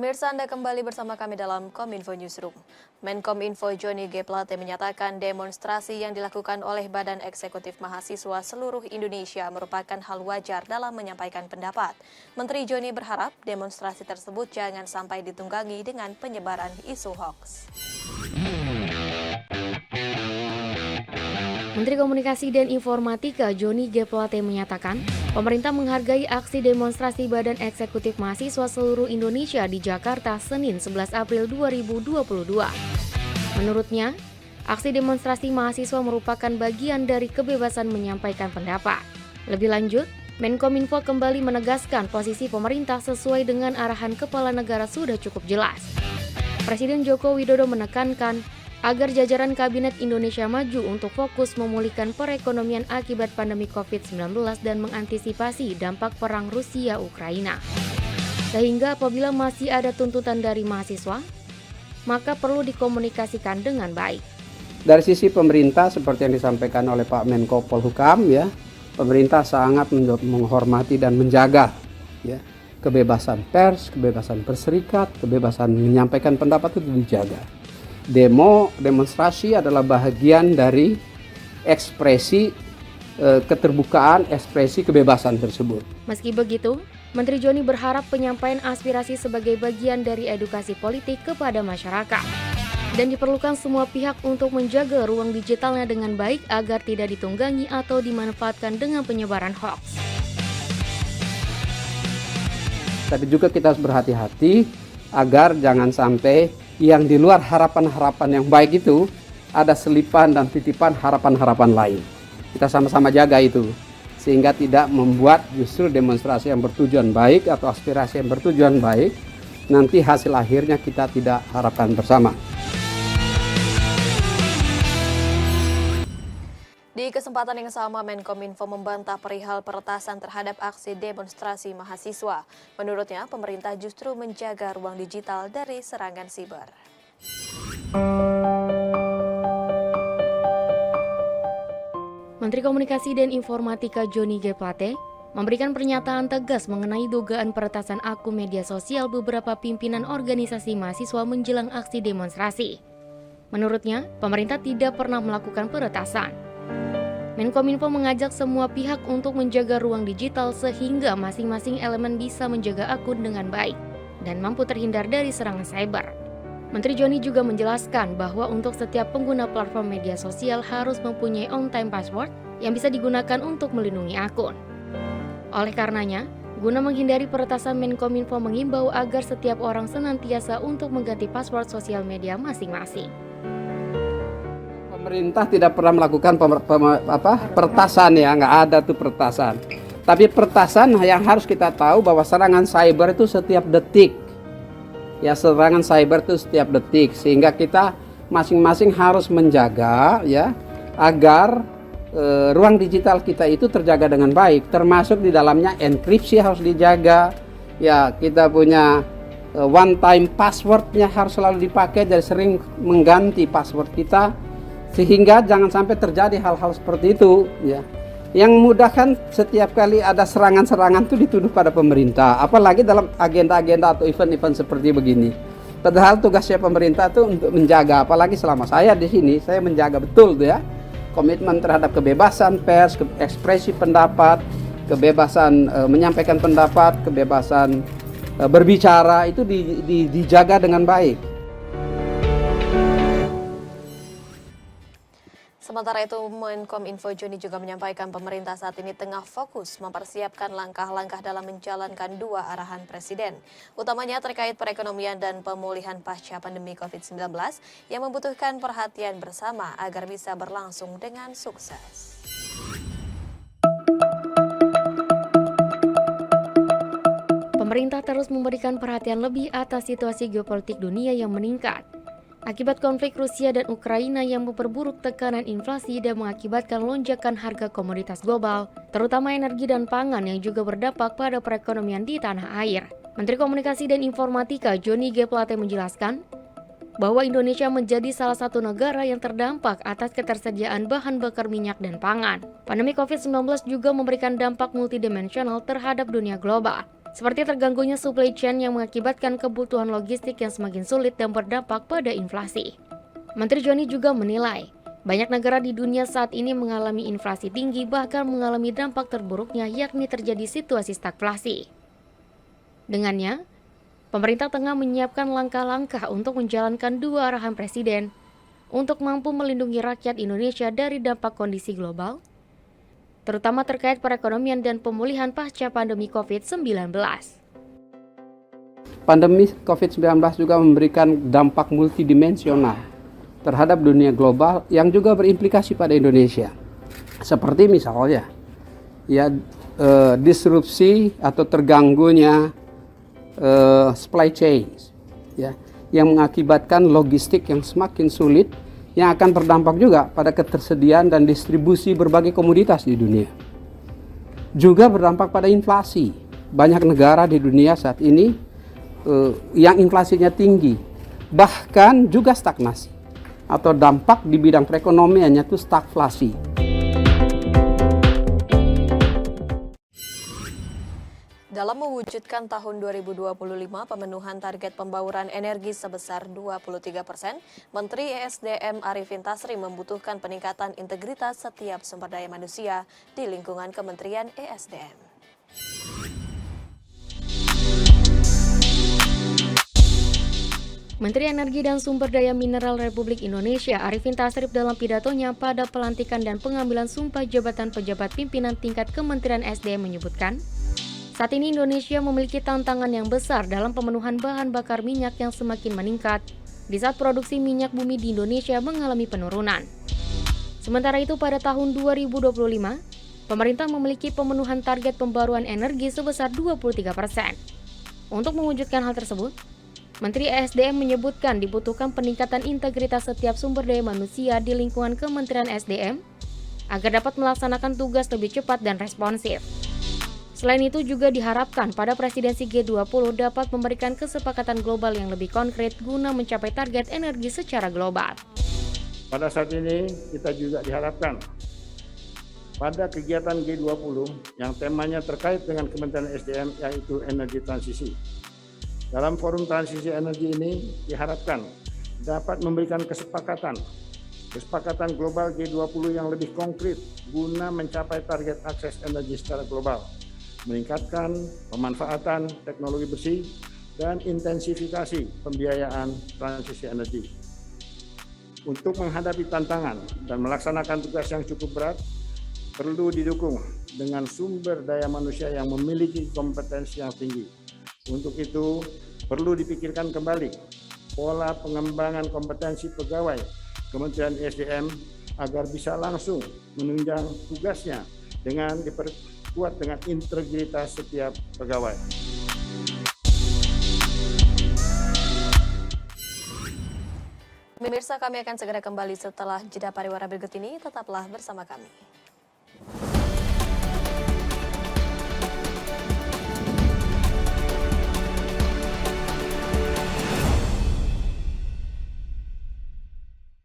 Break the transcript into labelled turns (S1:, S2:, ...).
S1: Pemirsa, Anda kembali bersama kami dalam Kominfo Newsroom. Menkominfo Johnny G. Plate menyatakan demonstrasi yang dilakukan oleh Badan Eksekutif Mahasiswa seluruh Indonesia merupakan hal wajar dalam menyampaikan pendapat. Menteri Johnny berharap demonstrasi tersebut jangan sampai ditunggangi dengan penyebaran isu hoaks.
S2: Menteri Komunikasi dan Informatika Johnny G. Plate menyatakan, pemerintah menghargai aksi demonstrasi Badan Eksekutif Mahasiswa seluruh Indonesia di Jakarta Senin 11 April 2022. Menurutnya, aksi demonstrasi mahasiswa merupakan bagian dari kebebasan menyampaikan pendapat. Lebih lanjut, Menkominfo kembali menegaskan posisi pemerintah sesuai dengan arahan Kepala Negara sudah cukup jelas. Presiden Joko Widodo menekankan agar jajaran Kabinet Indonesia Maju untuk fokus memulihkan perekonomian akibat pandemi COVID-19 dan mengantisipasi dampak perang Rusia-Ukraina. Sehingga apabila masih ada tuntutan dari mahasiswa, maka perlu dikomunikasikan dengan baik.
S3: Dari sisi pemerintah seperti yang disampaikan oleh Pak Menko Polhukam, ya, pemerintah sangat menghormati dan menjaga, ya, kebebasan pers, kebebasan berserikat, kebebasan menyampaikan pendapat itu dijaga. Demonstrasi adalah bagian dari ekspresi keterbukaan, ekspresi kebebasan tersebut.
S2: Meski begitu, Menteri Johnny berharap penyampaian aspirasi sebagai bagian dari edukasi politik kepada masyarakat. Dan diperlukan semua pihak untuk menjaga ruang digitalnya dengan baik agar tidak ditunggangi atau dimanfaatkan dengan penyebaran hoaks.
S3: Tapi juga kita harus berhati-hati agar jangan sampai yang di luar harapan-harapan yang baik itu ada selipan dan titipan harapan-harapan lain. Kita sama-sama jaga itu sehingga tidak membuat justru demonstrasi yang bertujuan baik atau aspirasi yang bertujuan baik nanti hasil akhirnya kita tidak harapkan bersama.
S1: Di kesempatan yang sama, Menkominfo membantah perihal peretasan terhadap aksi demonstrasi mahasiswa. Menurutnya, pemerintah justru menjaga ruang digital dari serangan siber.
S2: Menteri Komunikasi dan Informatika Johnny G. Plate memberikan pernyataan tegas mengenai dugaan peretasan akun media sosial beberapa pimpinan organisasi mahasiswa menjelang aksi demonstrasi. Menurutnya, pemerintah tidak pernah melakukan peretasan. Menkominfo mengajak semua pihak untuk menjaga ruang digital sehingga masing-masing elemen bisa menjaga akun dengan baik dan mampu terhindar dari serangan cyber. Menteri Johnny juga menjelaskan bahwa untuk setiap pengguna platform media sosial harus mempunyai on-time password yang bisa digunakan untuk melindungi akun. Oleh karenanya, guna menghindari peretasan, Menkominfo mengimbau agar setiap orang senantiasa untuk mengganti password sosial media masing-masing.
S3: Pemerintah tidak pernah melakukan peretasan, ya, nggak ada tuh peretasan. Tapi peretasan yang harus kita tahu bahwa serangan cyber itu setiap detik. Ya, serangan cyber itu setiap detik, sehingga kita masing-masing harus menjaga, ya, agar ruang digital kita itu terjaga dengan baik. Termasuk di dalamnya enkripsi harus dijaga. Ya, kita punya one time passwordnya harus selalu dipakai dan sering mengganti password kita. Sehingga jangan sampai terjadi hal-hal seperti itu, ya. Yang mudah kan setiap kali ada serangan-serangan itu dituduh pada pemerintah, apalagi dalam agenda-agenda atau event-event seperti begini. Padahal tugasnya pemerintah itu untuk menjaga, apalagi selama saya di sini, saya menjaga betul tuh, ya, komitmen terhadap kebebasan pers, ekspresi pendapat, kebebasan menyampaikan pendapat, kebebasan berbicara itu dijaga dengan baik.
S1: Sementara itu, Menkominfo Johnny juga menyampaikan pemerintah saat ini tengah fokus mempersiapkan langkah-langkah dalam menjalankan dua arahan Presiden, utamanya terkait perekonomian dan pemulihan pasca pandemi COVID-19 yang membutuhkan perhatian bersama agar bisa berlangsung dengan sukses.
S2: Pemerintah terus memberikan perhatian lebih atas situasi geopolitik dunia yang meningkat. Akibat konflik Rusia dan Ukraina yang memperburuk tekanan inflasi dan mengakibatkan lonjakan harga komoditas global, terutama energi dan pangan yang juga berdampak pada perekonomian di tanah air. Menteri Komunikasi dan Informatika Johnny G. Plate menjelaskan bahwa Indonesia menjadi salah satu negara yang terdampak atas ketersediaan bahan bakar minyak dan pangan. Pandemi COVID-19 juga memberikan dampak multidimensional terhadap dunia global. seperti terganggunya supply chain yang mengakibatkan kebutuhan logistik yang semakin sulit dan berdampak pada inflasi. Menteri Joni juga menilai, banyak negara di dunia saat ini mengalami inflasi tinggi bahkan mengalami dampak terburuknya yakni terjadi situasi stagflasi. Dengannya, pemerintah tengah menyiapkan langkah-langkah untuk menjalankan dua arahan Presiden untuk mampu melindungi rakyat Indonesia dari dampak kondisi global, terutama terkait perekonomian dan pemulihan pasca pandemi COVID-19.
S3: Pandemi COVID-19 juga memberikan dampak multidimensional terhadap dunia global yang juga berimplikasi pada Indonesia. Seperti misalnya, disrupsi atau terganggunya supply chain, yang mengakibatkan logistik yang semakin sulit, yang akan berdampak juga pada ketersediaan dan distribusi berbagai komoditas di dunia. Juga berdampak pada inflasi. Banyak negara di dunia saat ini yang inflasinya tinggi, bahkan juga stagnasi, atau dampak di bidang perekonomiannya itu stagflasi.
S1: Dalam mewujudkan tahun 2025 pemenuhan target pembauran energi sebesar 23%, Menteri ESDM Arifin Tasrif membutuhkan peningkatan integritas setiap sumber daya manusia di lingkungan Kementerian ESDM.
S2: Menteri Energi dan Sumber Daya Mineral Republik Indonesia Arifin Tasrif dalam pidatonya pada pelantikan dan pengambilan sumpah jabatan pejabat pimpinan tingkat Kementerian ESDM menyebutkan, saat ini Indonesia memiliki tantangan yang besar dalam pemenuhan bahan bakar minyak yang semakin meningkat di saat produksi minyak bumi di Indonesia mengalami penurunan. Sementara itu pada tahun 2025, pemerintah memiliki pemenuhan target pembaruan energi sebesar 23%. Untuk mewujudkan hal tersebut, Menteri ESDM menyebutkan dibutuhkan peningkatan integritas setiap sumber daya manusia di lingkungan Kementerian ESDM agar dapat melaksanakan tugas lebih cepat dan responsif. Selain itu juga diharapkan pada presidensi G20 dapat memberikan kesepakatan global yang lebih konkret guna mencapai target energi secara global.
S4: Pada saat ini kita juga diharapkan pada kegiatan G20 yang temanya terkait dengan Kementerian SDM yaitu energi transisi. Dalam forum transisi energi ini diharapkan dapat memberikan kesepakatan global G20 yang lebih konkret guna mencapai target akses energi secara global, meningkatkan pemanfaatan teknologi bersih, dan intensifikasi pembiayaan transisi energi. Untuk menghadapi tantangan dan melaksanakan tugas yang cukup berat, perlu didukung dengan sumber daya manusia yang memiliki kompetensi yang tinggi. Untuk itu, perlu dipikirkan kembali pola pengembangan kompetensi pegawai Kementerian SDM agar bisa langsung menunjang tugasnya dengan diperkuat dengan integritas setiap pegawai.
S1: Pemirsa, kami akan segera kembali setelah jeda pariwara berikut ini. Tetaplah bersama kami.